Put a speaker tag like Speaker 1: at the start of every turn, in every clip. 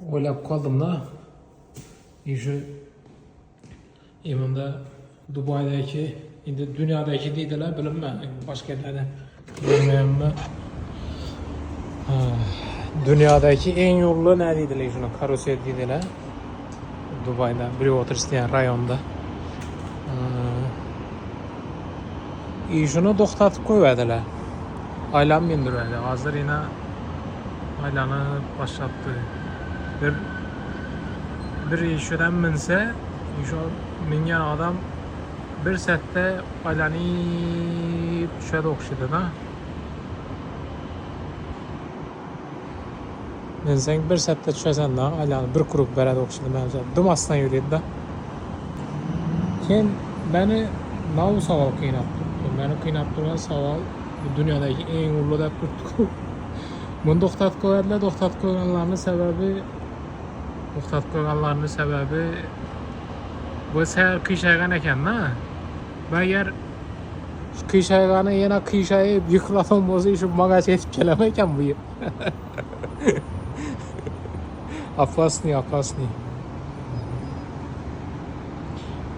Speaker 1: Oylab qoldim da. Şu imanda Dubaydaki, indi dünyadaki deydiler, bilinmem başka yerlerde bilmeyemem. Dünyadaki en yollu ne deydiler şuna, karusel deydiler. Dubayda, Bridgewater isteyen rayonda. Şunu toxtatıp qoyuverdiler. Aylan mindirverdi. Hazır yine aylanı başlattı. Bir işeden minse, mingen adam bir sette aylanı düşede okşadı da. Minsen bir sette düşesen da aylanı bir kurup berede okşadı. Dumasdan yürüydü da. Kim beni nav saval kıynap tuttu. Beni kıynap duran saval dünyadaki en uğurlu da tuttu. Bunu toxtatıp qoyardılar. Toxtatıp qoyganlarının səbəbi bu səhər qıyşayğan eken da. Və əgər qıyşayğanı yenə qıyşayıb yıkılatan bozu işi mağaza etib gələməkən bu yer. Apasni.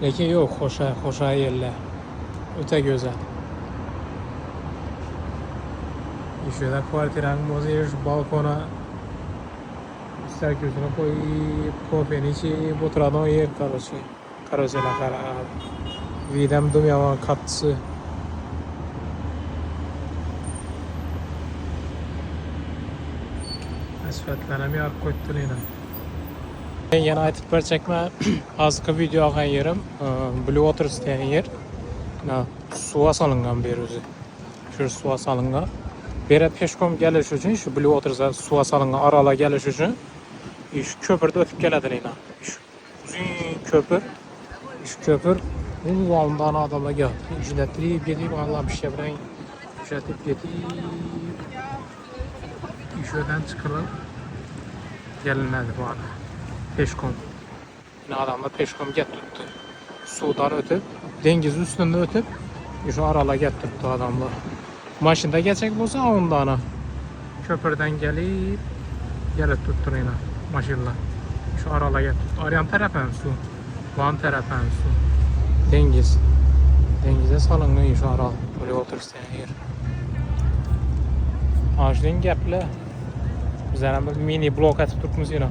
Speaker 1: Lakin yox, xoşa yerlər. Öte güzel. Şöyle kvartiranın bozu balkona gözünü koyup kofeni içip oturadan yer karosela karar. Videm dumyaman katısı. Asfaltlarına bir arka koyduğuna. Yeni aytıp bir çekme azkı video ağan yerim. Bridgewater isteyen yer. Suya salıngan bir özü. Şu suya salıngan. Bere peşkom geliş üçün, şu Bridgewater'da suya salıngan arala geliş üçün. Şu köpürde ötüp geledir yine. Şu uzun köpür. Bu alımdan adamla geldi. Jilettirip gidip Allah bir şey bilen jilettirip gidip işöden çıkılıp gelinmedi bu arada. Peşkom. Yine adamla peşkom get tuttu. Sudan ötüp, dengiz üstünde ötüp şu arala get tuttu adamla. Maşında geçecek olsa ondan köpürden gelip tuttu yine. Maşınla. Şu arala get tuttu. Arayan tarafen su. Van tarafen su. Dengiz. Dengize salınıyor şu aral. Böyle oturursan yer. Ağaçlığın gəple. Bizden bir mini blok atıp tutmuş yine.